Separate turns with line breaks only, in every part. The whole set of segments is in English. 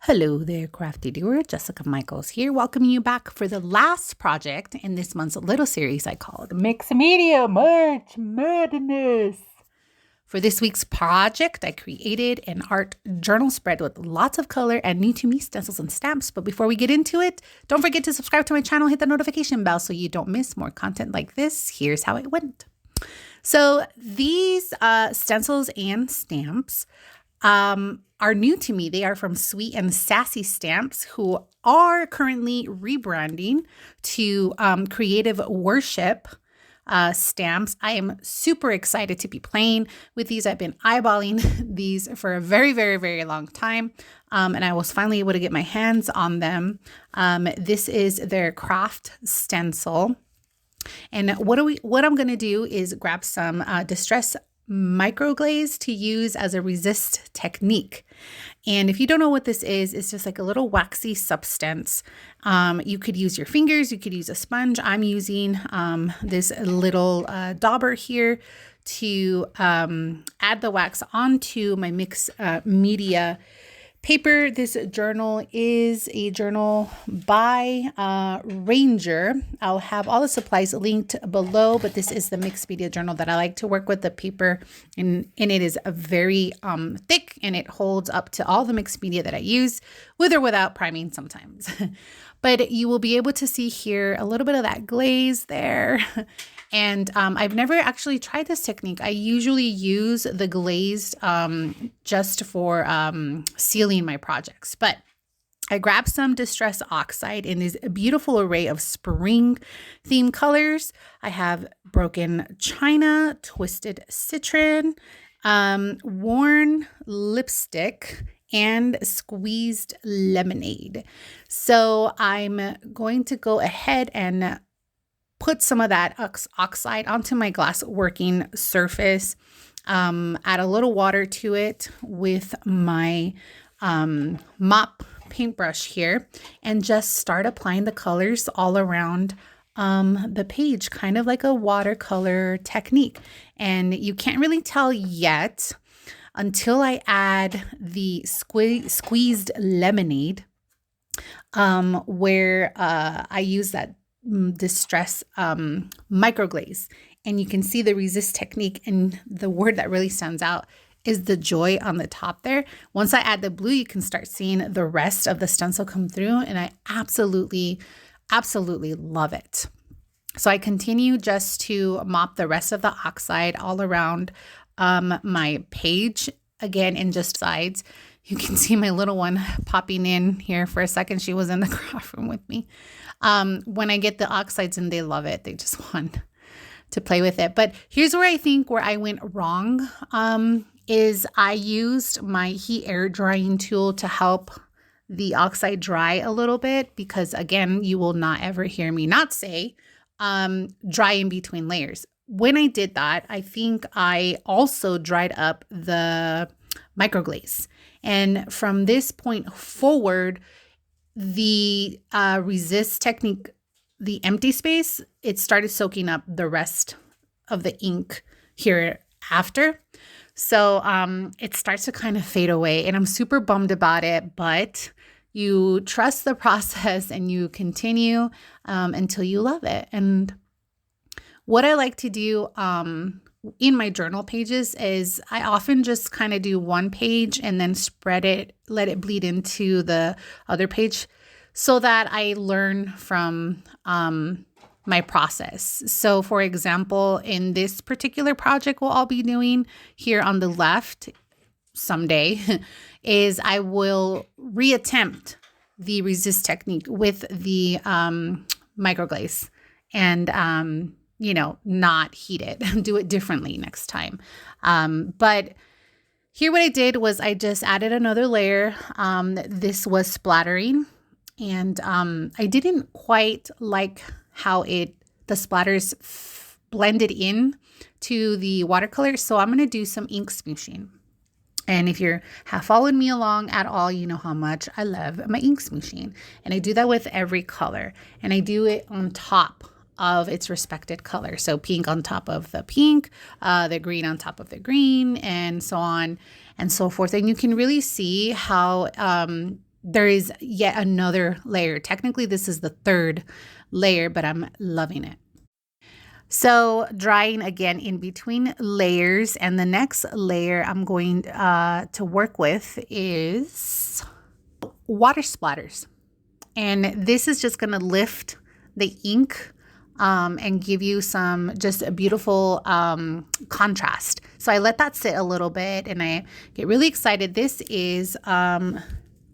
Hello there, Crafty Doer. Jessica Michaels here, welcoming you back for the last project in this month's little series I called MEDIA March Madness. For this week's project, I created an art journal spread with lots of color and new to me stencils and stamps. But before we get into it, don't forget to subscribe to my channel, hit the notification bell so you don't miss more content like this. Here's how it went. So these stencils and stamps are new to me. They are from Sweet and Sassy Stamps, who are currently rebranding to Creative Worship stamps. I am super excited to be playing with these. I've been eyeballing these for a very, very, very long time, and I was finally able to get my hands on them. This is their craft stencil. And what I'm going to do is grab some Distress microglaze to use as a resist technique. And if you don't know what this is, it's just like a little waxy substance. You could use your fingers, you could use a sponge. I'm using this little dauber here to add the wax onto my mixed media paper. This journal is a journal by Ranger. I'll have all the supplies linked below, but this is the mixed media journal that I like to work with. The paper and it is a very thick, and it holds up to all the mixed media that I use, with or without priming sometimes. But you will be able to see here a little bit of that glaze there. And I've never actually tried this technique. I usually use the glazed just for sealing my projects. But I grabbed some Distress Oxide in this beautiful array of spring theme colors. I have Broken China, Twisted Citron, Worn Lipstick, and Squeezed Lemonade. So I'm going to go ahead and put some of that oxide onto my glass working surface, add a little water to it with my mop paintbrush here, and just start applying the colors all around the page, kind of like a watercolor technique. And you can't really tell yet until I add the squeezed lemonade, where I use that Distress microglaze, and you can see the resist technique, and the word that really stands out is the joy on the top there. Once I add the blue, you can start seeing the rest of the stencil come through, and I absolutely love it. So I continue just to mop the rest of the oxide all around my page, again in just sides. You can see my little one popping in here for a second. She was in the craft room with me. When I get the oxides in, they love it. They just want to play with it. But here's where I went wrong, is I used my heat air drying tool to help the oxide dry a little bit, because again, you will not ever hear me not say dry in between layers. When I did that, I think I also dried up the microglaze. And from this point forward, the resist technique, the empty space, it started soaking up the rest of the ink here after. So it starts to kind of fade away, and I'm super bummed about it, but you trust the process and you continue until you love it. And what I like to do in my journal pages is I often just kind of do one page and then spread it, let it bleed into the other page, so that I learn from my process. So for example, in this particular project we'll all be doing here on the left someday is I will reattempt the resist technique with the microglaze and not heat it, do it differently next time. But here what I did was I just added another layer. This was splattering, and I didn't quite like how the splatters blended in to the watercolor. So I'm going to do some ink smooshing. And if you have followed me along at all, you know how much I love my ink smooshing. And I do that with every color, and I do it on top of its respected color. So pink on top of the pink, the green on top of the green, and so on and so forth. And you can really see how there is yet another layer. Technically, this is the third layer, but I'm loving it. So drying again in between layers, and the next layer I'm going to work with is water splatters. And this is just going to lift the ink and give you some just a beautiful contrast. So I let that sit a little bit and I get really excited. This is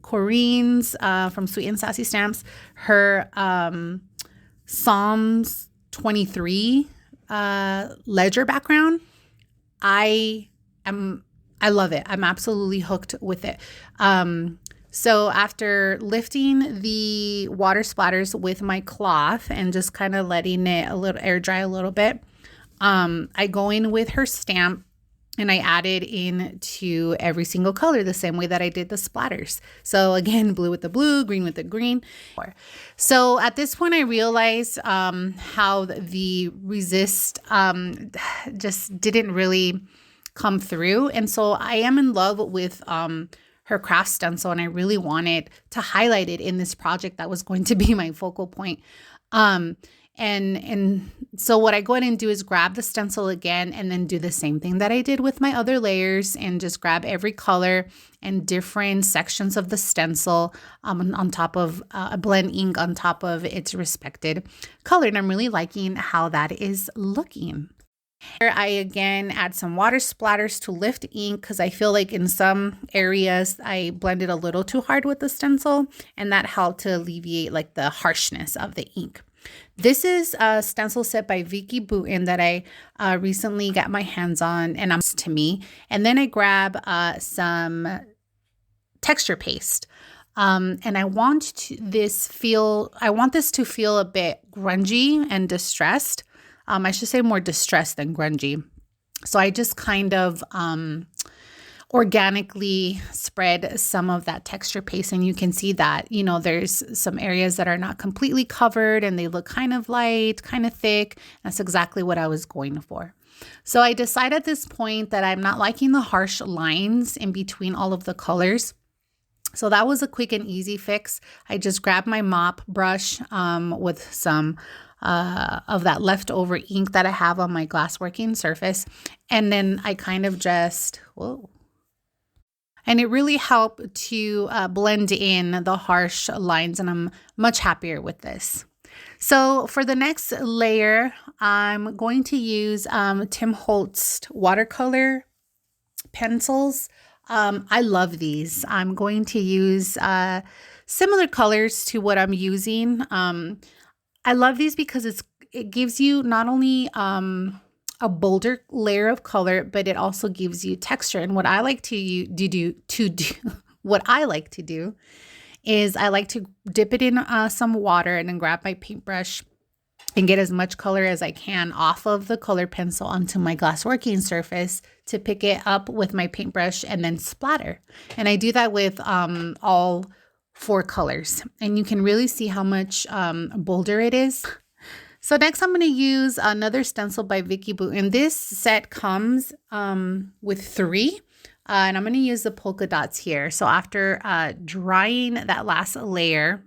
Corinne's from Sweet and Sassy Stamps, her Psalms 23 ledger background. I love it. I'm absolutely hooked with it. So after lifting the water splatters with my cloth and just kind of letting it a little air dry a little bit, I go in with her stamp and I added into every single color the same way that I did the splatters. So again, blue with the blue, green with the green. So at this point, I realized how the resist just didn't really come through. And so I am in love with her craft stencil, and I really wanted to highlight it in this project that was going to be my focal point. And so what I go ahead and do is grab the stencil again and then do the same thing that I did with my other layers and just grab every color and different sections of the stencil on top of a blend ink on top of its respected color. And I'm really liking how that is looking. Here I again add some water splatters to lift ink because I feel like in some areas I blended a little too hard with the stencil, and that helped to alleviate like the harshness of the ink. This is a stencil set by Vicky Boutin that I recently got my hands on, and to me. And then I grab some texture paste. And I want this to feel a bit grungy and distressed. I should say more distressed than grungy. So I just kind of organically spread some of that texture paste, and you can see that, you know, there's some areas that are not completely covered and they look kind of light, kind of thick. That's exactly what I was going for. So I decide at this point that I'm not liking the harsh lines in between all of the colors. So that was a quick and easy fix. I just grabbed my mop brush with some of that leftover ink that I have on my glass working surface. And then I kind of just, and it really helped to blend in the harsh lines, and I'm much happier with this. So for the next layer, I'm going to use Tim Holtz watercolor pencils. I love these. I'm going to use similar colors to what I'm using. I love these because it gives you not only a bolder layer of color, but it also gives you texture. And what I like to do is I like to dip it in some water and then grab my paintbrush and get as much color as I can off of the color pencil onto my glass working surface to pick it up with my paintbrush and then splatter. And I do that with all 4 colors, and you can really see how much bolder it is. So next I'm going to use another stencil by Vicky Boutin. This set comes with 3. And I'm going to use the polka dots here. So after drying that last layer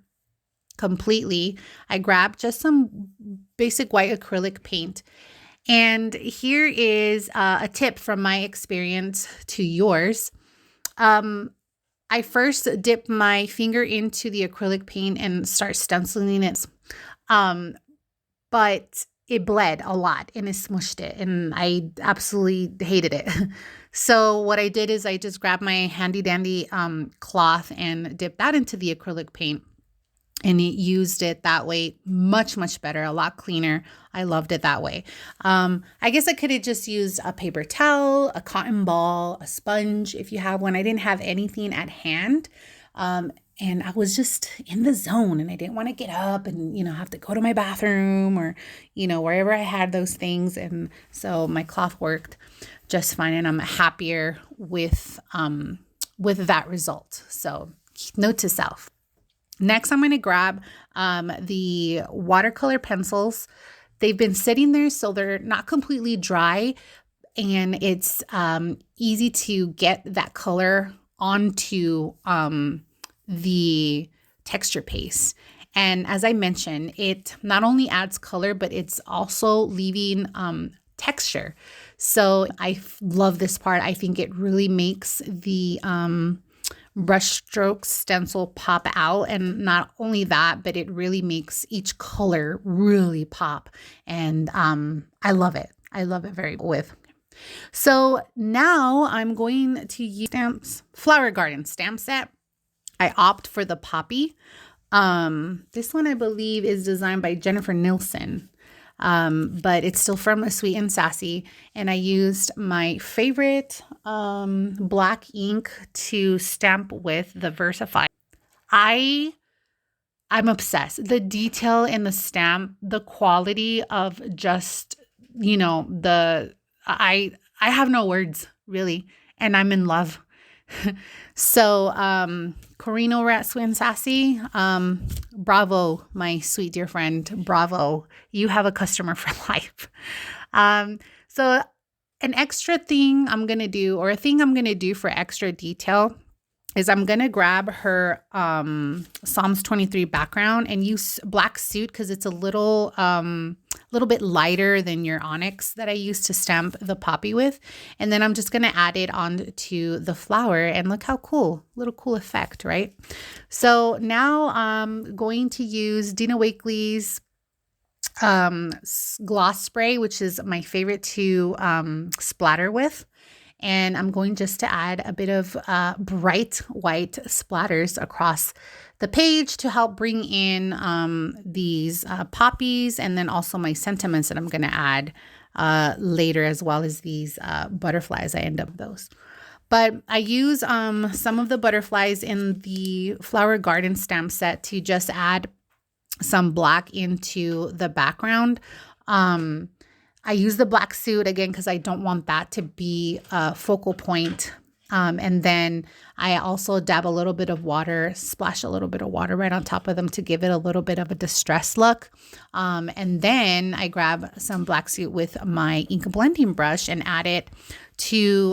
completely, I grabbed just some basic white acrylic paint. And here is a tip from my experience to yours. I first dip my finger into the acrylic paint and start stenciling it. But it bled a lot and it smushed it, and I absolutely hated it. So what I did is I just grabbed my handy dandy cloth and dipped that into the acrylic paint, and it used it that way much, much better, a lot cleaner. I loved it that way. I guess I could have just used a paper towel, a cotton ball, a sponge if you have one. I didn't have anything at hand. And I was just in the zone, and I didn't want to get up and, have to go to my bathroom or, wherever I had those things. And so my cloth worked just fine, and I'm happier with that result. So note to self. Next, I'm going to grab the watercolor pencils. They've been sitting there, so they're not completely dry, and it's easy to get that color onto the texture paste. And as I mentioned, it not only adds color, but it's also leaving texture. So I love this part. I think it really makes the brush stroke stencil pop out. And not only that, but it really makes each color really pop. And I love it. I love it very with. So now I'm going to use stamps, Flower Garden stamp set. I opt for the poppy. This one I believe is designed by Jennifer Nilsson. But it's still from A Sweet and Sassy. And I used my favorite black ink to stamp with the Versify. I'm obsessed. The detail in the stamp, the quality of just, I have no words really, and I'm in love. So, Corrine over at Sweet and Sassy, bravo, my sweet dear friend, bravo. You have a customer for life. So an extra thing I'm going to do, or a thing I'm going to do for extra detail, is I'm going to grab her Psalms 23 background and use black suit because it's a little bit lighter than your onyx that I used to stamp the poppy with. And then I'm just going to add it on to the flower, and look how cool, little cool effect, right? So now I'm going to use Dina Wakley's gloss spray, which is my favorite to splatter with. And I'm going just to add a bit of bright white splatters across the page to help bring in these poppies, and then also my sentiments that I'm going to add later, as well as these butterflies. I end up with those. But I use some of the butterflies in the Flower Garden stamp set to just add some black into the background. I use the black suit again because I don't want that to be a focal point. And then I also dab a little bit of water, splash a little bit of water right on top of them to give it a little bit of a distressed look. And then I grab some black suit with my ink blending brush and add it to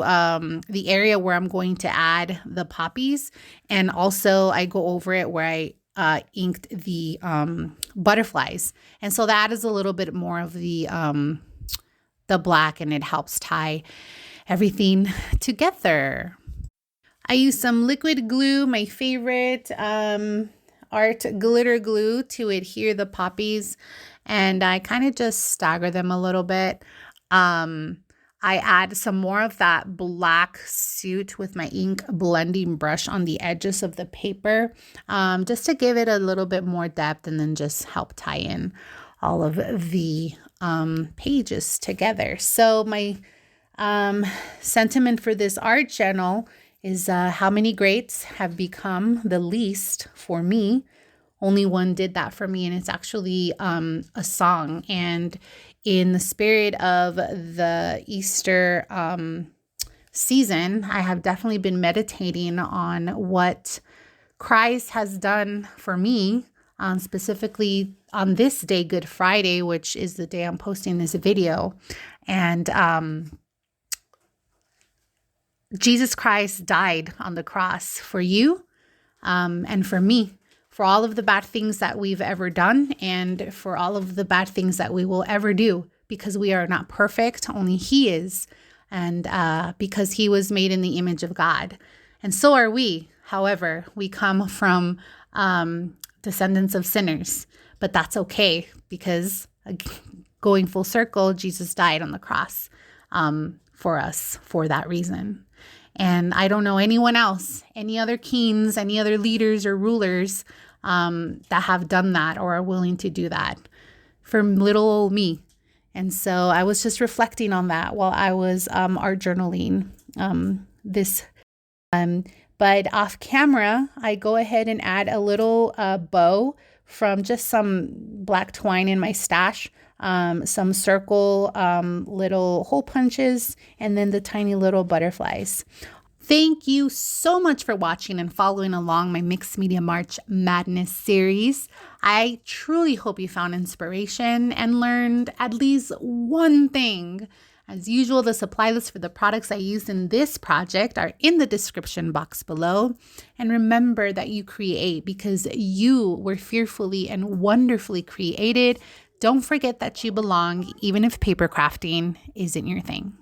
the area where I'm going to add the poppies. And also I go over it where I inked the butterflies. And so that is a little bit more of the black, and it helps tie everything together. I use some liquid glue, my favorite art glitter glue, to adhere the poppies, and I kind of just stagger them a little bit. I add some more of that black suit with my ink blending brush on the edges of the paper, just to give it a little bit more depth, and then just help tie in all of the pages together. So my sentiment for this art channel is how many greats have become the least for me. Only one did that for me, and it's actually a song. And in the spirit of the Easter season, I have definitely been meditating on what Christ has done for me, specifically on this day, Good Friday, which is the day I'm posting this video. And Jesus Christ died on the cross for you and for me, for all of the bad things that we've ever done, and for all of the bad things that we will ever do, because we are not perfect, only He is, and because He was made in the image of God. And so are we. However, we come from descendants of sinners, but that's okay, because going full circle, Jesus died on the cross for us for that reason. And I don't know anyone else, any other kings, any other leaders or rulers that have done that or are willing to do that for little old me. And so I was just reflecting on that while I was art journaling this. But off camera, I go ahead and add a little bow from just some black twine in my stash, some circle little hole punches, and then the tiny little butterflies. Thank you so much for watching and following along my Mixed Media March Madness series. I truly hope you found inspiration and learned at least one thing. As usual, the supply list for the products I used in this project are in the description box below. And remember that you create because you were fearfully and wonderfully created. Don't forget that you belong, even if paper crafting isn't your thing.